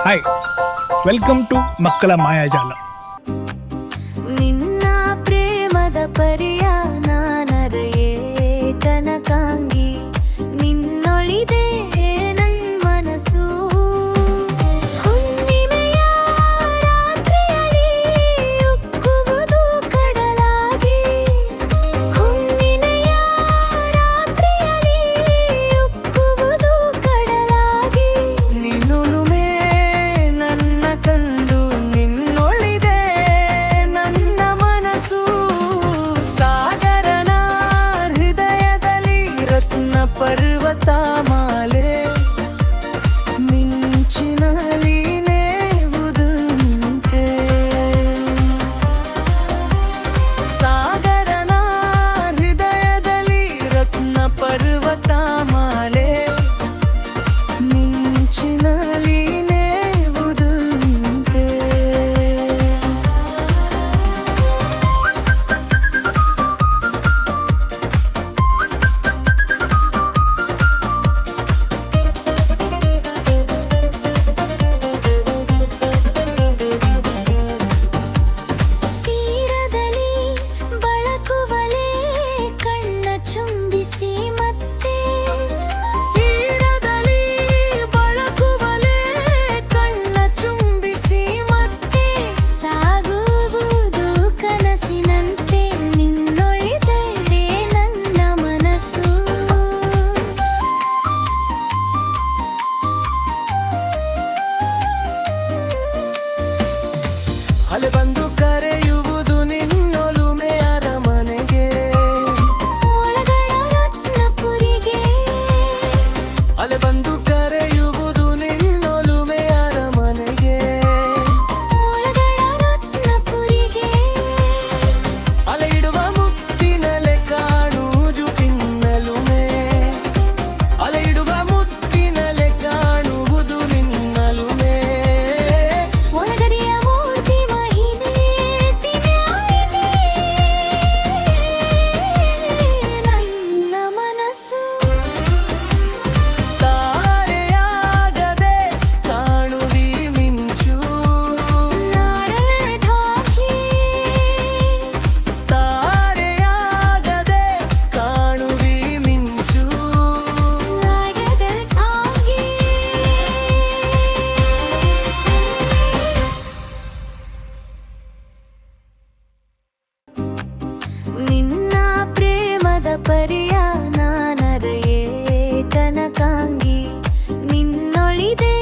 Hi, welcome to ಮಕ್ಕಳ ಮಾಯಾಜಾಲ. ನಿನ್ನ ಪ್ರೇಮದ ಪರಿಯ ನಾನರೆಯೇ ಕನಕಾಂಗಿ, ನಿನ್ನೊಳಿದೆ ನನ್ ಮನಸ್ಸು. ಹುಣ್ಣಿಮೆಯ ರಾತ್ರಿಯಲ್ಲಿ ಉಕ್ಕುವುದು ಕಡಲಾಗಿ, ಹುಣ್ಣಿಮೆಯ ರಾತ್ರಿಯಲ್ಲಿ ಉಕ್ಕುವುದು ಕಡಲಾಗಿ. ನಿನ್ನುಳುಮೆ ನನ್ನ ಕಂಡು ನಿನ್ನೊಳಿದೆ ನನ್ನ ಮನಸ್ಸು. ಸಾಗರನ ಹೃದಯದಲ್ಲಿ ರತ್ನ ಪರ್ವತ ಮಾಲೆ, ಮಿಂಚಿನಲ್ಲಿ ನೇವುದಂತೆ. ಸಾಗರನ ಹೃದಯದಲ್ಲಿ ರತ್ನ ಪರ್ವತ ಮಾಲೆ, ಮಿಂಚಿನಲ್ಲಿ ನೇವುದಂತೆ. ತೀರದಲ್ಲಿ ಬಳಕುವಲೇ ಕಣ್ಣ ಚುಂಬಿಸಿ ಮತ್ತೆ, ತೀರದಲ್ಲಿ ಬಳಕುವಲೇ ಕಣ್ಣ ಚುಂಬಿಸಿ ಮತ್ತೆ. ಸಾಗುವುದು ಕನಸಿನಂತೆ ನಿನ್ನೊಳಿದೆಡೆ ನನ್ನ ಮನಸ್ಸು. ಅಲೆ ಬಂದು ಕರೆಯುವುದು ನಿನ್ನೊಲುಮೆ ಅರಮನೆಗೆ. ಒಳಗಡ ರತ್ನಪುರಿಗೆ, ಅಲೆ ಬಂದು ಕರೆಯುವುದು ನಿನ್ನೊಲುಮೆ ಅರಮನೆಗೆ. ಒಳಗಡ ರತ್ನಪುರಿಗೆ. ಅಲೆ ಇಡುವ ಮುತ್ತಿನಲೆ ಕಾಣುವುದು ನಿನ್ನಲುಮೆ, ಅಲೆ ಇಡುವ ಮುತ್ತಿನಲೆ ಕಾಣುವುದು ನಿನ್ನಲುಮೆ. ಒಳಗಡೆಯ ಮೂರ್ತಿ ಮಹಿಮೆ ದಿವ್ಯಾಯಿದೆ ನನ್ನ ಮನಸ್ಸು. ತಾರೆಯಾಗದೆ ಕಾಣುವಿ ಮಿಂಚು, ನಾಡಲೆ ಢಾಕಿ, ತಾರೆಯಾಗದೆ ಕಾಣುವಿ ಮಿಂಚು. ನಾಡಲೆ ಢಾಕಿ. ನಿನ್ನ ಪ್ರೇಮದ ಪರಿಯ ನಾನರೆಯೇ ಕನಕಾಂಗಿ, ನಿನ್ನೊಳಿದೆ